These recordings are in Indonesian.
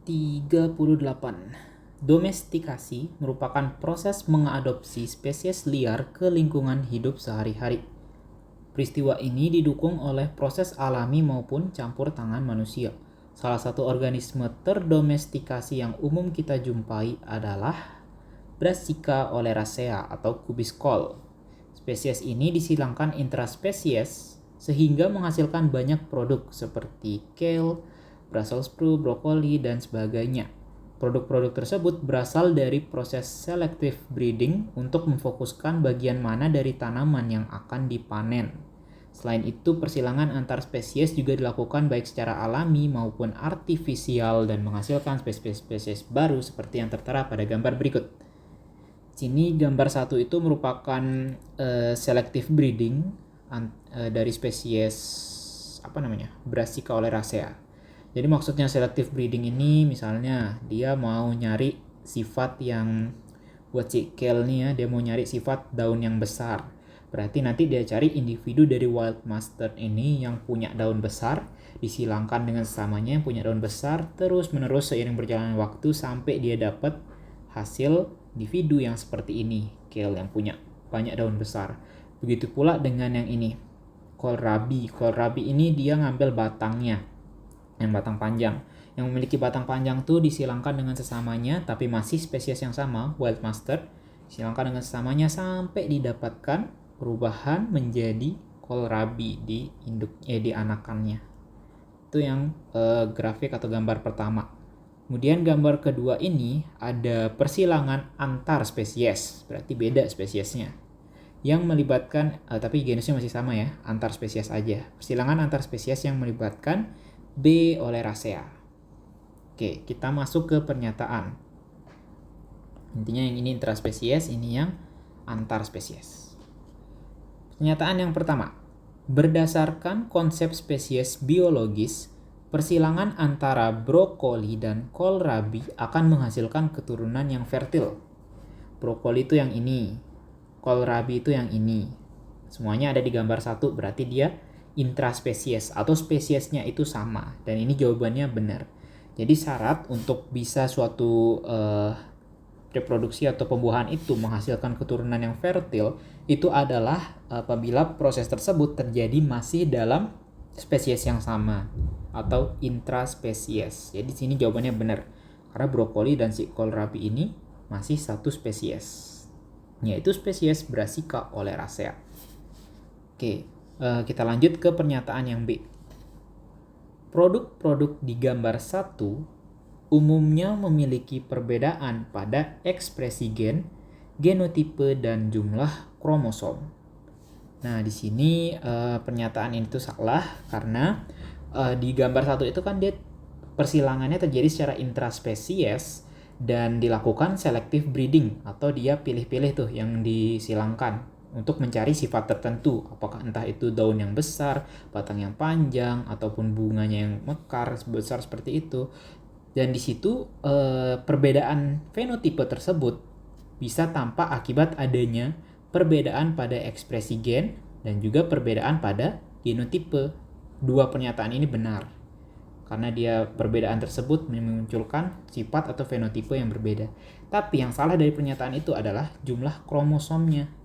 38. Domestikasi merupakan proses mengadopsi spesies liar ke lingkungan hidup sehari-hari. Peristiwa ini didukung oleh proses alami maupun campur tangan manusia. Salah satu organisme terdomestikasi yang umum kita jumpai adalah Brassica oleracea atau kubis kol. Spesies ini disilangkan intraspesies sehingga menghasilkan banyak produk seperti kale, Brussels sprout, brokoli, dan sebagainya. Produk-produk tersebut berasal dari proses selective breeding untuk memfokuskan bagian mana dari tanaman yang akan dipanen. Selain itu, persilangan antar spesies juga dilakukan baik secara alami maupun artifisial dan menghasilkan spesies-spesies baru seperti yang tertera pada gambar berikut. Sini gambar 1 itu merupakan selective breeding dari spesies Brassica oleracea. Jadi maksudnya selective breeding ini misalnya dia mau nyari sifat yang buat si kale nih ya, dia mau nyari sifat daun yang besar. Berarti nanti dia cari individu dari wild mustard ini yang punya daun besar, disilangkan dengan sesamanya yang punya daun besar, terus menerus seiring berjalannya waktu sampai dia dapat hasil individu yang seperti ini, kale yang punya banyak daun besar. Begitu pula dengan yang ini, kohlrabi. Kohlrabi ini dia ngambil batangnya, yang batang panjang. Yang memiliki batang panjang tuh disilangkan dengan sesamanya, tapi masih spesies yang sama, wild mustard. Silangkan dengan sesamanya sampai didapatkan perubahan menjadi kohlrabi di anakannya. Itu yang grafik atau gambar pertama. Kemudian gambar kedua ini ada persilangan antar spesies, berarti beda spesiesnya. Yang melibatkan, tapi genusnya masih sama ya, antar spesies aja. Persilangan antar spesies yang melibatkan B. oleracea. Oke, kita masuk ke pernyataan. Intinya yang ini intraspesies, ini yang antar spesies. Pernyataan yang pertama. Berdasarkan konsep spesies biologis, persilangan antara brokoli dan kohlrabi akan menghasilkan keturunan yang fertil. Brokoli itu yang ini, kohlrabi itu yang ini. Semuanya ada di gambar 1, berarti dia intraspesies atau spesiesnya itu sama, dan ini jawabannya benar. Jadi syarat untuk bisa suatu reproduksi atau pembuahan itu menghasilkan keturunan yang fertil itu adalah apabila proses tersebut terjadi masih dalam spesies yang sama atau intraspesies. Jadi sini jawabannya benar karena brokoli dan si kohlrabi ini masih satu spesies, yaitu spesies Brassica oleracea. Oke. Kita lanjut ke pernyataan yang B. Produk-produk di gambar 1 umumnya memiliki perbedaan pada ekspresi gen, genotipe, dan jumlah kromosom. Nah, di sini pernyataan ini tuh salah karena di gambar 1 itu kan dia persilangannya terjadi secara intraspesies dan dilakukan selective breeding atau dia pilih-pilih tuh yang disilangkan untuk mencari sifat tertentu, apakah entah itu daun yang besar, batang yang panjang, ataupun bunganya yang mekar besar seperti itu. Dan di situ perbedaan fenotipe tersebut bisa tampak akibat adanya perbedaan pada ekspresi gen dan juga perbedaan pada genotipe. Dua pernyataan ini benar karena dia perbedaan tersebut memunculkan sifat atau fenotipe yang berbeda. Tapi yang salah dari pernyataan itu adalah jumlah kromosomnya.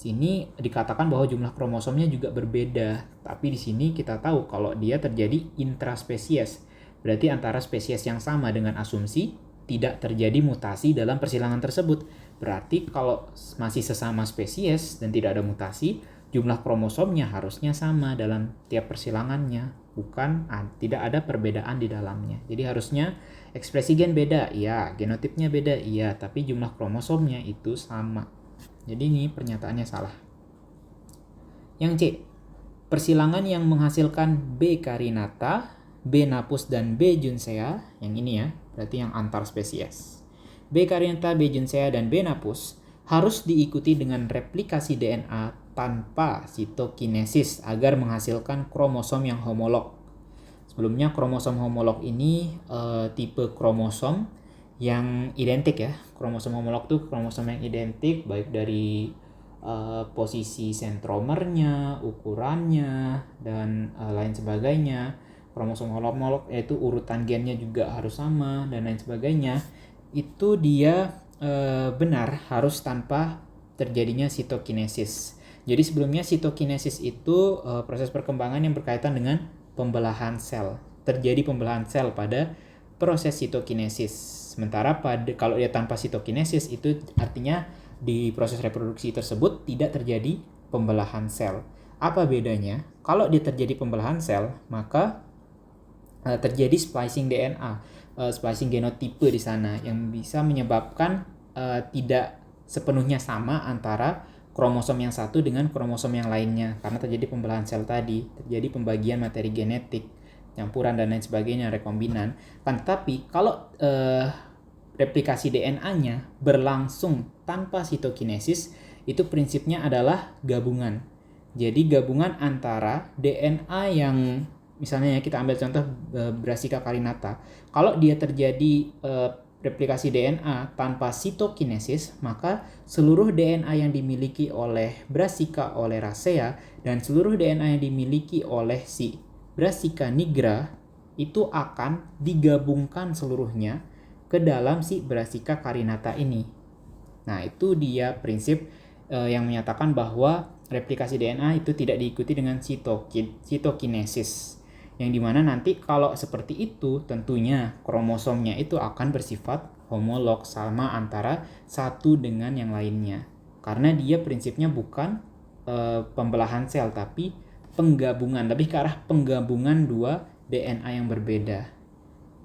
Sini dikatakan bahwa jumlah kromosomnya juga berbeda, tapi di sini kita tahu kalau dia terjadi intraspesies. Berarti antara spesies yang sama dengan asumsi tidak terjadi mutasi dalam persilangan tersebut. Berarti kalau masih sesama spesies dan tidak ada mutasi, jumlah kromosomnya harusnya sama dalam tiap persilangannya, bukan tidak ada perbedaan di dalamnya. Jadi harusnya ekspresi gen beda, iya, genotipnya beda, iya, tapi jumlah kromosomnya itu sama. Jadi ini pernyataannya salah. Yang C. Persilangan yang menghasilkan B. carinata, B. napus, dan B. juncea, yang ini ya, berarti yang antar spesies. B. carinata, B. juncea, dan B. napus harus diikuti dengan replikasi DNA tanpa sitokinesis agar menghasilkan kromosom yang homolog. Sebelumnya kromosom homolog ini tipe kromosom yang identik ya. Kromosom homolog tuh kromosom yang identik baik dari posisi sentromernya, ukurannya, dan lain sebagainya. kromosom homolog yaitu urutan gennya juga harus sama dan lain sebagainya, itu dia benar harus tanpa terjadinya sitokinesis. Jadi sebelumnya sitokinesis itu proses perkembangan yang berkaitan dengan pembelahan sel. Terjadi pembelahan sel pada proses sitokinesis. Sementara kalau dia tanpa sitokinesis itu artinya di proses reproduksi tersebut tidak terjadi pembelahan sel. Apa bedanya? Kalau dia terjadi pembelahan sel, maka terjadi splicing DNA, splicing genotipe di sana yang bisa menyebabkan tidak sepenuhnya sama antara kromosom yang satu dengan kromosom yang lainnya karena terjadi pembelahan sel tadi, terjadi pembagian materi genetik, campuran dan lain sebagainya, rekombinan. Tetapi kalau replikasi DNA-nya berlangsung tanpa sitokinesis, itu prinsipnya adalah gabungan. Jadi gabungan antara DNA yang misalnya kita ambil contoh Brassica carinata. Kalau dia terjadi replikasi DNA tanpa sitokinesis, maka seluruh DNA yang dimiliki oleh Brassica oleracea dan seluruh DNA yang dimiliki oleh si Brassica nigra itu akan digabungkan seluruhnya ke dalam si Brassica carinata ini. Nah, itu dia prinsip yang menyatakan bahwa replikasi DNA itu tidak diikuti dengan sitokinesis. Yang dimana nanti kalau seperti itu tentunya kromosomnya itu akan bersifat homolog, sama antara satu dengan yang lainnya. Karena dia prinsipnya bukan pembelahan sel tapi penggabungan, lebih ke arah penggabungan dua DNA yang berbeda.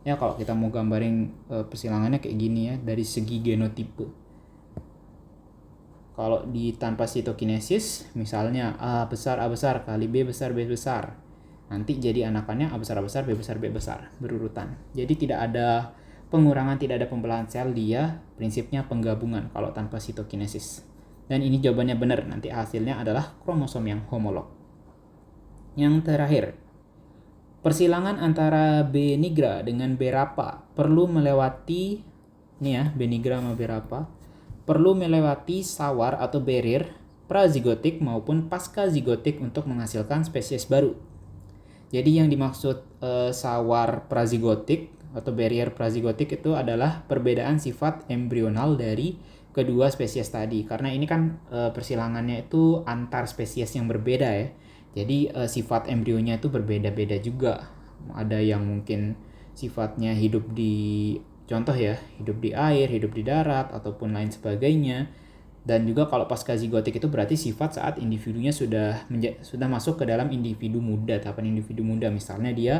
Ya kalau kita mau gambarin persilangannya kayak gini ya dari segi genotipe. Kalau di tanpa sitokinesis misalnya A besar kali B besar nanti jadi anakannya A besar B besar berurutan. Jadi tidak ada pengurangan, tidak ada pembelahan sel, dia prinsipnya penggabungan kalau tanpa sitokinesis. Dan ini jawabannya benar, nanti hasilnya adalah kromosom yang homolog. Yang terakhir, persilangan antara B nigra dengan B rapa perlu melewati B nigra sama B rapa perlu melewati sawar atau barrier prazigotik maupun pascazigotik untuk menghasilkan spesies baru. Jadi yang dimaksud sawar prazigotik atau barrier prazigotik itu adalah perbedaan sifat embrional dari kedua spesies tadi. Karena ini kan persilangannya itu antar spesies yang berbeda ya. Jadi sifat embrionya itu berbeda-beda juga. Ada yang mungkin sifatnya hidup di hidup di air, hidup di darat ataupun lain sebagainya. Dan juga kalau pascazigotik itu berarti sifat saat individunya sudah masuk ke dalam individu muda, tahapan individu muda. Misalnya dia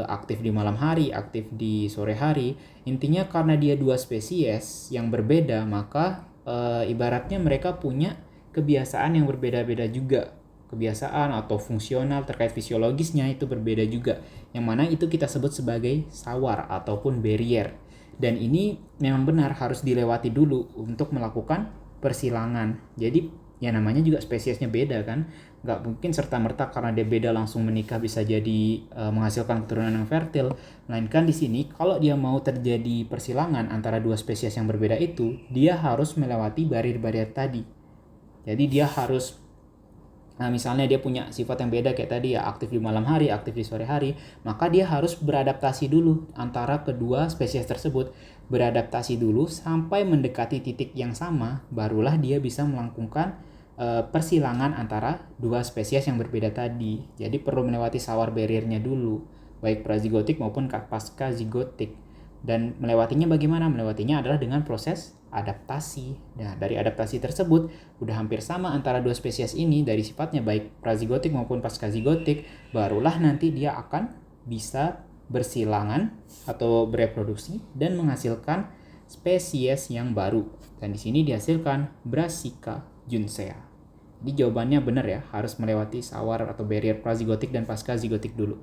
aktif di malam hari, aktif di sore hari. Intinya karena dia dua spesies yang berbeda, maka ibaratnya mereka punya kebiasaan yang berbeda-beda juga. Kebiasaan atau fungsional terkait fisiologisnya itu berbeda juga. Yang mana itu kita sebut sebagai sawar ataupun barrier. Dan ini memang benar harus dilewati dulu untuk melakukan persilangan. Jadi ya namanya juga spesiesnya beda kan. Nggak mungkin serta-merta karena dia beda langsung menikah bisa jadi menghasilkan keturunan yang fertil. Melainkan di sini kalau dia mau terjadi persilangan antara dua spesies yang berbeda itu, dia harus melewati barrier-barrier tadi. Jadi dia harus misalnya dia punya sifat yang beda kayak tadi ya, aktif di malam hari, aktif di sore hari, maka dia harus beradaptasi dulu antara kedua spesies tersebut. Beradaptasi dulu sampai mendekati titik yang sama, barulah dia bisa melakukan persilangan antara dua spesies yang berbeda tadi. Jadi perlu melewati sawar barriernya dulu, baik prazigotik maupun pascazigotik. Dan melewatinya bagaimana? Melewatinya adalah dengan proses adaptasi. Nah, dari adaptasi tersebut udah hampir sama antara dua spesies ini dari sifatnya baik prazigotik maupun pascazigotik, barulah nanti dia akan bisa bersilangan atau bereproduksi dan menghasilkan spesies yang baru. Dan di sini dihasilkan Brassica juncea. Jadi jawabannya benar ya, harus melewati sawar atau barrier prazigotik dan pascazigotik dulu.